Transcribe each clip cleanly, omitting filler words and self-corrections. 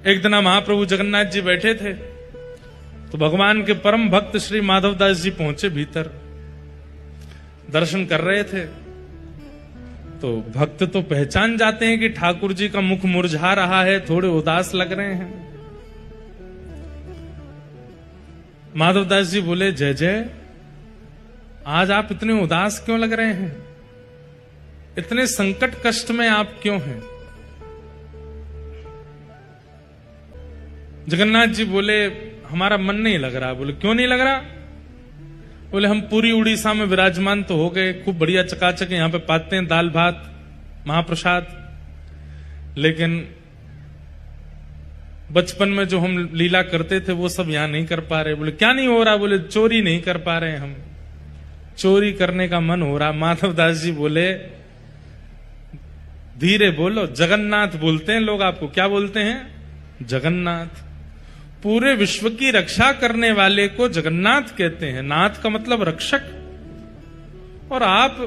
एक दिन महाप्रभु जगन्नाथ जी बैठे थे तो भगवान के परम भक्त श्री माधवदास जी पहुंचे भीतर, दर्शन कर रहे थे। तो भक्त तो पहचान जाते हैं कि ठाकुर जी का मुख मुरझा रहा है, थोड़े उदास लग रहे हैं। माधवदास जी बोले, जय जय, आज आप इतने उदास क्यों लग रहे हैं? इतने संकट कष्ट में आप क्यों हैं? जगन्नाथ जी बोले, हमारा मन नहीं लग रहा। बोले, क्यों नहीं लग रहा? बोले, हम पूरी उड़ीसा में विराजमान तो हो गए, खूब बढ़िया चकाचक यहां पे पाते हैं, दाल भात महाप्रसाद, लेकिन बचपन में जो हम लीला करते थे वो सब यहां नहीं कर पा रहे। बोले, क्या नहीं हो रहा? बोले, चोरी नहीं कर पा रहे, हम चोरी करने का मन हो रहा। माधवदास जी बोले, धीरे बोलो, जगन्नाथ बोलते हैं लोग आपको। क्या बोलते हैं? जगन्नाथ। पूरे विश्व की रक्षा करने वाले को जगन्नाथ कहते हैं। नाथ का मतलब रक्षक। और आप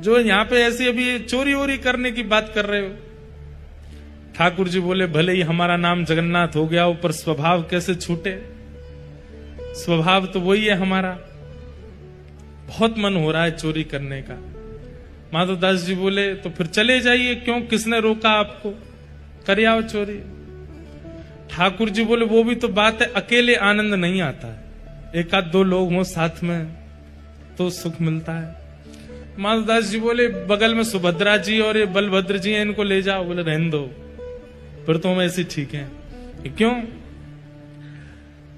जो यहां पे ऐसी अभी चोरी वोरी करने की बात कर रहे हो। ठाकुर जी बोले, भले ही हमारा नाम जगन्नाथ हो गया, ऊपर स्वभाव कैसे छूटे? स्वभाव तो वही है हमारा। बहुत मन हो रहा है चोरी करने का। माधवदास जी बोले, तो फिर चले जाइए, क्यों, किसने रोका आपको? कर आओ चोरी। ठाकुर जी बोले, वो भी तो बात है, अकेले आनंद नहीं आता है, एक आध दो लोग हों साथ में तो सुख मिलता है। माधवदास जी बोले, बगल में सुभद्रा जी और ये बलभद्र जी हैं, इनको ले जाओ। बोले, रहने दो, फिर तो हम ऐसे ठीक हैं। क्यों?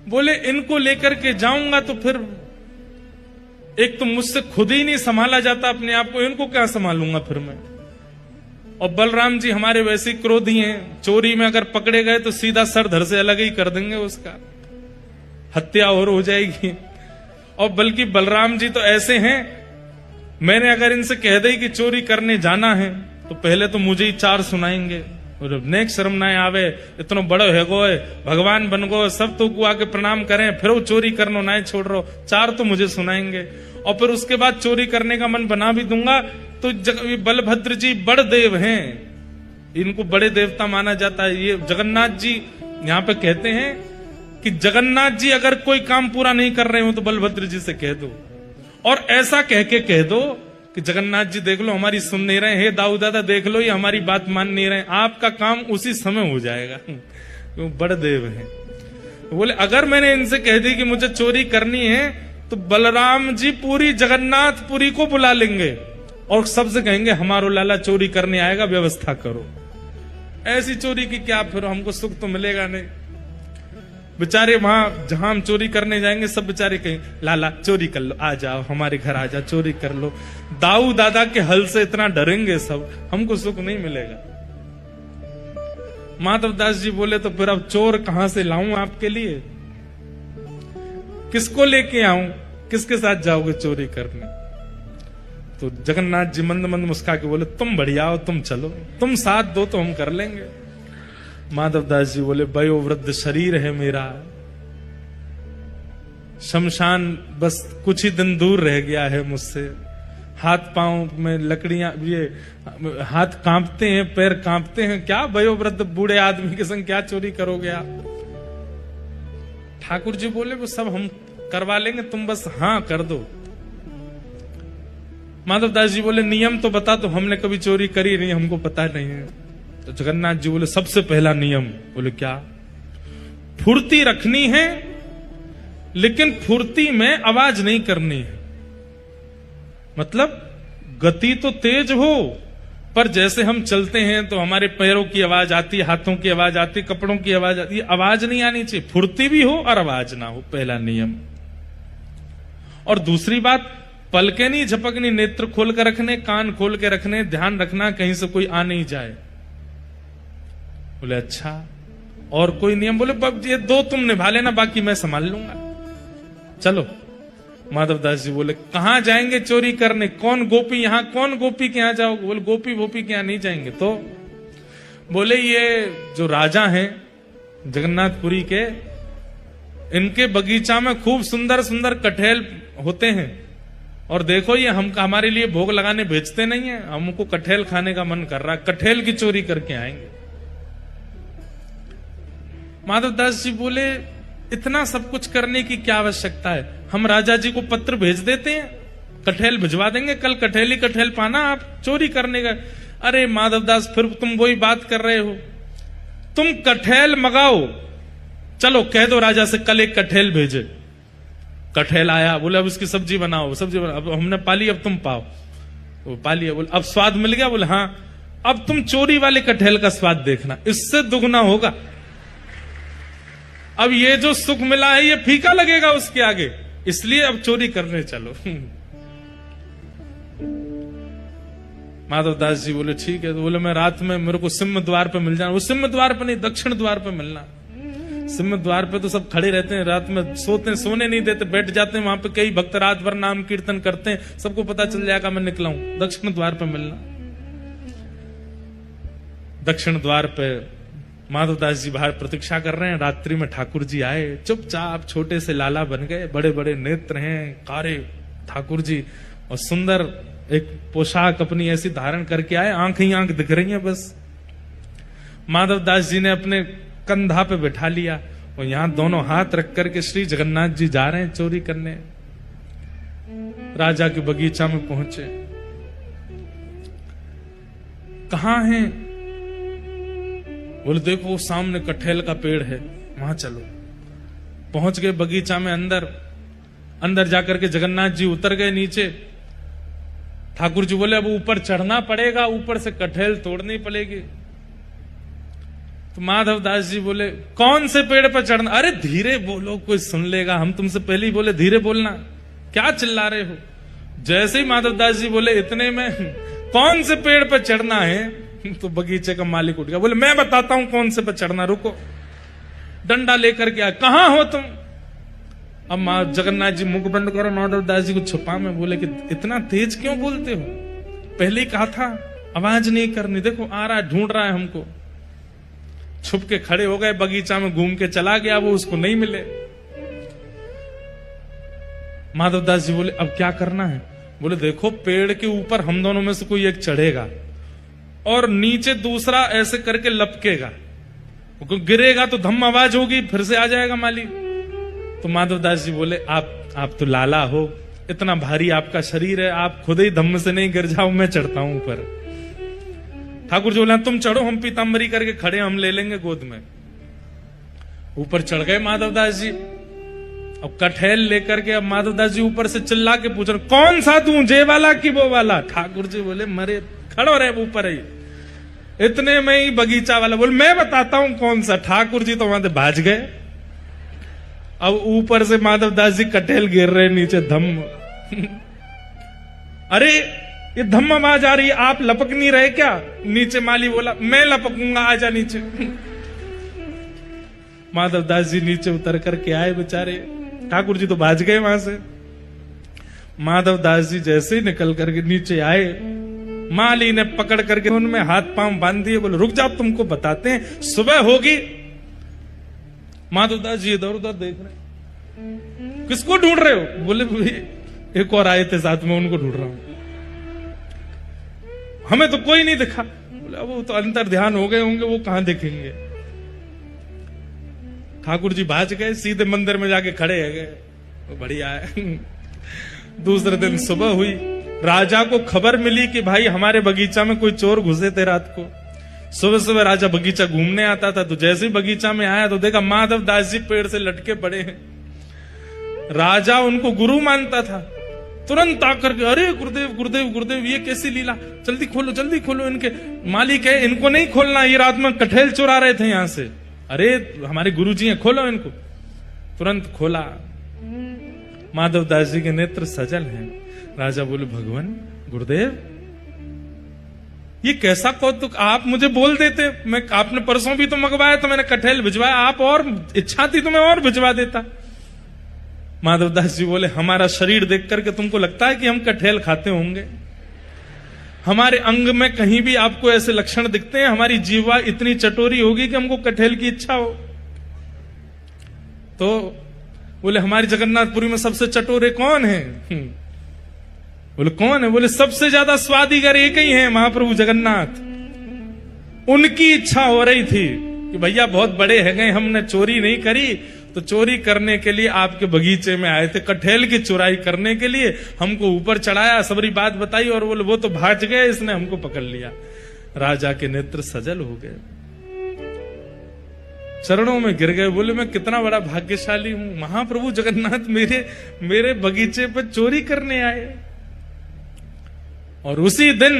बोले, इनको लेकर के जाऊंगा तो फिर एक तो मुझसे खुद ही नहीं संभाला जाता अपने आप को, इनको क्या संभालूंगा फिर मैं? और बलराम जी हमारे वैसे क्रोधी हैं, चोरी में अगर पकड़े गए तो सीधा सर धड़ से अलग ही कर देंगे, उसका हत्या और हो जाएगी। और बल्कि बलराम जी तो ऐसे हैं, मैंने अगर इनसे कह दी कि चोरी करने जाना है तो पहले तो मुझे ही चार सुनाएंगे, और नेक शर्म ना आवे, इतना बड़ो है गो, भगवान बन गो, सब तो को आके प्रणाम करें, फिर वो चोरी करनो ना छोड़ रहो, चार तो मुझे सुनाएंगे। और फिर उसके बाद चोरी करने का मन बना भी दूंगा तो बलभद्र जी बड़ देव हैं, इनको बड़े देवता माना जाता है। ये जगन्नाथ जी यहाँ पे कहते हैं कि जगन्नाथ जी अगर कोई काम पूरा नहीं कर रहे हो तो बलभद्र जी से कह दो, और ऐसा कह के कह दो कि जगन्नाथ जी देख लो हमारी सुन नहीं रहे, हे दाऊ दादा देख लो ये हमारी बात मान नहीं रहे, आपका काम उसी समय हो जाएगा। वो बड़ देव हैं। बोले, अगर मैंने इनसे कह दी कि मुझे चोरी करनी है तो बलराम जी पूरी जगन्नाथपुरी को बुला लेंगे और सबसे कहेंगे, हमारो लाला चोरी करने आएगा, व्यवस्था करो। ऐसी चोरी की क्या, फिर हमको सुख तो मिलेगा नहीं। बेचारे वहां जहां हम चोरी करने जाएंगे सब बेचारे कहें, लाला चोरी कर लो, आ जाओ हमारे घर, आ जाओ चोरी कर लो। दाऊ दादा के हल से इतना डरेंगे सब, हमको सुख नहीं मिलेगा। माधवदास जी बोले, तो फिर अब चोर कहां से लाऊं आपके लिए? किसको लेके आऊं? किसके साथ जाओगे चोरी करने? तो जगन्नाथ जी मंद मंद मुस्का के बोले, तुम बढ़िया हो, तुम चलो, तुम साथ दो तो हम कर लेंगे। माधवदास जी बोले, वयोवृद्ध शरीर है मेरा, शमशान बस कुछ ही दिन दूर रह गया है मुझसे, हाथ पांव में लकड़ियां, ये हाथ कांपते हैं, पैर कांपते हैं, क्या वयोवृद्ध बूढ़े आदमी के संग क्या चोरी करोगे आप? ठाकुर जी बोले, वो सब हम करवा लेंगे, तुम बस हाँ कर दो। माधवदास जी बोले, नियम तो बता, तो हमने कभी चोरी करी नहीं, हमको पता नहीं है। तो जगन्नाथ जी बोले, सबसे पहला नियम। बोले, क्या? फुर्ती रखनी है, लेकिन फुर्ती में आवाज नहीं करनी है। मतलब गति तो तेज हो, पर जैसे हम चलते हैं तो हमारे पैरों की आवाज आती है, हाथों की आवाज आती है, कपड़ों की आवाज आती है, आवाज नहीं आनी चाहिए। फुर्ती भी हो और आवाज ना हो, पहला नियम। और दूसरी बात, पलके नहीं झपकनी, नेत्र खोल कर रखने, कान खोल के रखने, ध्यान रखना कहीं से कोई आ नहीं जाए। बोले, अच्छा, और कोई नियम? बोले, ये दो तुम निभा लेना, बाकी मैं संभाल लूंगा, चलो। माधवदास जी बोले, कहां जाएंगे चोरी करने? कौन गोपी, यहां कौन गोपी के यहां जाओगे? बोले, गोपी वोपी के यहां नहीं जाएंगे। तो बोले, ये जो राजा हैं जगन्नाथपुरी के, इनके बगीचा में खूब सुंदर सुंदर कटहल होते हैं, और देखो ये हमारे लिए भोग लगाने भेजते नहीं है, हमको कटहल खाने का मन कर रहा है, कटहल की चोरी करके आएंगे। माधवदास जी बोले इतना सब कुछ करने की क्या आवश्यकता है, हम राजा जी को पत्र भेज देते हैं, कठेल भिजवा देंगे, कल कठेल ही कठेल पाना, आप चोरी करने का। अरे माधवदास फिर तुम वही बात कर रहे हो, तुम कठेल मंगाओ, चलो कह दो राजा से कल एक कठेल भेजे। कठेल आया, बोले अब इसकी सब्जी बनाओ, सब्जी बनाओ, अब हमने पाली अब तुम पाओ, वो पाली, बोले अब स्वाद मिल गया, बोले हाँ अब तुम चोरी वाले कठेल का स्वाद देखना, इससे दुगना होगा। अब ये जो सुख मिला है ये फीका लगेगा उसके आगे, इसलिए अब चोरी करने चलो। माधवदास जी बोले ठीक है। तो बोले मैं रात में मेरे को सिंह द्वार पे मिल जाना। वो सिंह द्वार पे नहीं, दक्षिण द्वार पे मिलना। सिंह द्वार पे तो सब खड़े रहते हैं, रात में सोने नहीं देते, बैठ जाते हैं वहां पे, कई भक्त रात भर नाम कीर्तन करते हैं, सबको पता चल जाएगा मैं निकला हूं। दक्षिण द्वार पे मिलना। दक्षिण द्वार पे माधवदास जी बाहर प्रतीक्षा कर रहे हैं। रात्रि में ठाकुर जी आए, चुपचाप छोटे से लाला बन गए, बड़े बड़े नेत्र हैं, कारे ठाकुर जी, और सुंदर एक पोशाक अपनी ऐसी धारण करके आए, आंख ही आंख दिख रही है बस। माधवदास जी ने अपने कंधा पे बैठा लिया और यहां दोनों हाथ रख करके श्री जगन्नाथ जी जा रहे हैं चोरी करने। राजा के बगीचा में पहुंचे, कहां हैं? बोले देखो वो सामने कठेल का पेड़ है, वहां चलो। पहुंच गए बगीचा में, अंदर जाकर के जगन्नाथ जी उतर गए नीचे। ठाकुर जी बोले अब ऊपर चढ़ना पड़ेगा, ऊपर से कठेल तोड़नी पड़ेगी। तो माधवदास जी बोले कौन से पेड़ पर चढ़ना? अरे धीरे बोलो, कोई सुन लेगा, हम तुमसे पहले ही बोले धीरे बोलना, क्या चिल्ला रहे हो? जैसे ही माधवदास जी बोले इतने में कौन से पेड़ पर चढ़ना है, तो बगीचे का मालिक उठ गया, बोले मैं बताता हूं कौन से पर चढ़ना, रुको। डंडा लेकर के आया, कहां हो तुम? अब जगन्नाथ जी मुख बंद करो, माधवदास जी को छुपा में बोले कि इतना तेज क्यों बोलते हो, पहले ही कहा था आवाज नहीं करनी, देखो आ रहा है, ढूंढ रहा है हमको। छुप के खड़े हो गए, बगीचा में घूम के चला गया, वो उसको नहीं मिले। माधवदास जी बोले अब क्या करना है? बोले देखो पेड़ के ऊपर हम दोनों में से कोई एक चढ़ेगा और नीचे दूसरा ऐसे करके लपकेगा, गिरेगा तो धम आवाज होगी, फिर से आ जाएगा माली। तो माधवदास जी बोले आप तो लाला हो, इतना भारी आपका शरीर है, आप खुद ही धम्म से नहीं गिर जाओ, मैं चढ़ता हूं ऊपर। ठाकुर जी बोले तुम चढ़ो, हम पीताम्बरी करके खड़े, हम ले लेंगे गोद में। ऊपर चढ़ गए माधवदास जी। अब कठेल लेकर के अब माधवदास जी ऊपर से चिल्ला के पूछ रहे कौन सा तू, जे वाला कि वो वाला? ठाकुर जी बोले मरे खड़ो रहे ऊपर ही। इतने में ही बगीचा वाला बोले मैं बताता हूं कौन सा। ठाकुर जी तो वहां से भाज गए। अब ऊपर से माधवदास जी कठेल गिर रहे नीचे, धम्म। अरे ये धम्म आवाज आ रही है, आप लपक नहीं रहे क्या? नीचे माली बोला मैं लपकूंगा, आजा नीचे। माधवदास जी नीचे उतर करके आए बेचारे, ठाकुर जी तो भाज गए वहां से। माधवदास जी जैसे ही निकल करके नीचे आए, माली ने पकड़ करके उनमें हाथ पांव बांध दिए, बोले रुक जाओ तुमको बताते हैं, सुबह होगी। माधवदास जी इधर उधर देख रहे, किसको ढूंढ रहे हो? बोले एक और आए थे साथ में, उनको ढूंढ रहा हूं, हमें तो कोई नहीं दिखा। बोले अब वो तो अंतर ध्यान हो गए होंगे, वो कहां दिखेंगे। ठाकुर जी भाज गए, सीधे मंदिर में जाके खड़े है गए। बढ़िया है। दूसरे दिन सुबह हुई, राजा को खबर मिली कि भाई हमारे बगीचा में कोई चोर घुसे थे रात को। सुबह सुबह राजा बगीचा घूमने आता था, तो जैसे ही बगीचा में आया तो देखा माधवदास जी पेड़ से लटके पड़े हैं। राजा उनको गुरु मानता था, तुरंत आकर के अरे गुरुदेव गुरुदेव गुरुदेव, ये कैसी लीला, जल्दी खोलो इनके। मालिक है इनको नहीं खोलना, ये रात में कठेल चुरा रहे थे यहां से। अरे हमारे गुरुजी हैं, खोलो इनको। तुरंत खोला, माधवदास जी के नेत्र सजल हैं। राजा बोले भगवान गुरुदेव ये कैसा कौतुक, आप मुझे बोल देते, मैं आपने परसों भी तो मंगवाया तो मैंने कठेल भिजवाया, आप और इच्छा थी तो मैं और भिजवा देता। माधवदास जी बोले हमारा शरीर देख करके तुमको लगता है कि हम कठेल खाते होंगे? हमारे अंग में कहीं भी आपको ऐसे लक्षण दिखते हैं? हमारी जीवा इतनी चटोरी होगी कि हमको कठेल की इच्छा हो? तो बोले हमारी जगन्नाथपुरी में सबसे चटोरे कौन है? बोले कौन है? बोले सबसे ज्यादा स्वादिगर एक ही है, महाप्रभु जगन्नाथ। उनकी इच्छा हो रही थी कि भैया बहुत बड़े है गए, हमने चोरी नहीं करी, तो चोरी करने के लिए आपके बगीचे में आए थे, कटहल की चुराई करने के लिए हमको ऊपर चढ़ाया, सबरी बात बताई और बोले वो तो भाग गए, इसने हमको पकड़ लिया। राजा के नेत्र सजल हो गए, चरणों में गिर गए, बोले मैं कितना बड़ा भाग्यशाली हूं, महाप्रभु जगन्नाथ मेरे बगीचे पर चोरी करने आए। और उसी दिन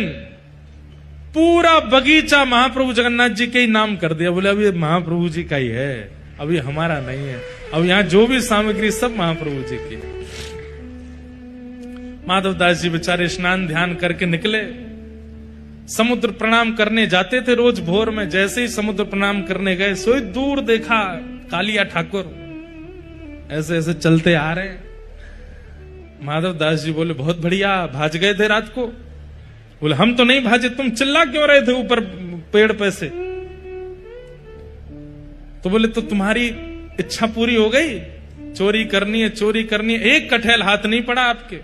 पूरा बगीचा महाप्रभु जगन्नाथ जी के ही नाम कर दिया। बोले अभी महाप्रभु जी का ही है, अभी हमारा नहीं है, अब यहां जो भी सामग्री सब महाप्रभु जी की। माधवदास जी बेचारे स्नान ध्यान करके निकले, समुद्र प्रणाम करने जाते थे रोज भोर में। जैसे ही समुद्र प्रणाम करने गए, सोई दूर देखा कालिया ठाकुर ऐसे ऐसे चलते आ रहे हैं। माधवदास जी बोले बहुत बढ़िया, भाज गए थे रात को? बोले हम तो नहीं भाजे, तुम चिल्ला क्यों रहे थे ऊपर पेड़ पे से? तो बोले तो तुम्हारी इच्छा पूरी हो गई, चोरी करनी है, चोरी करनी है, एक कटहल हाथ नहीं पड़ा आपके।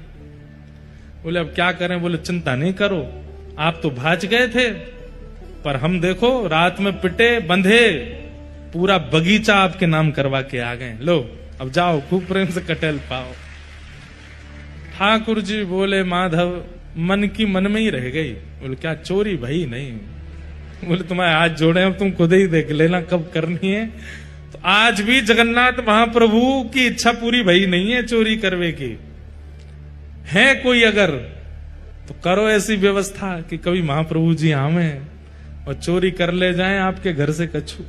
बोले अब क्या करें? बोले चिंता नहीं करो, आप तो भाज गए थे, पर हम देखो रात में पिटे बंधे पूरा बगीचा आपके नाम करवा के आ गए, लो अब जाओ खूब प्रेम से कटहल पाओ। ठाकुर जी बोले माधव मन की मन में ही रह गई। बोले क्या चोरी? भाई नहीं। बोले तुम्हारे हाथ जोड़े, अब तुम खुद ही देख लेना कब करनी है। तो आज भी जगन्नाथ महाप्रभु की इच्छा पूरी भई नहीं है चोरी करवे की। है कोई अगर तो करो ऐसी व्यवस्था कि कभी महाप्रभु जी आवे और चोरी कर ले जाएं आपके घर से कछु।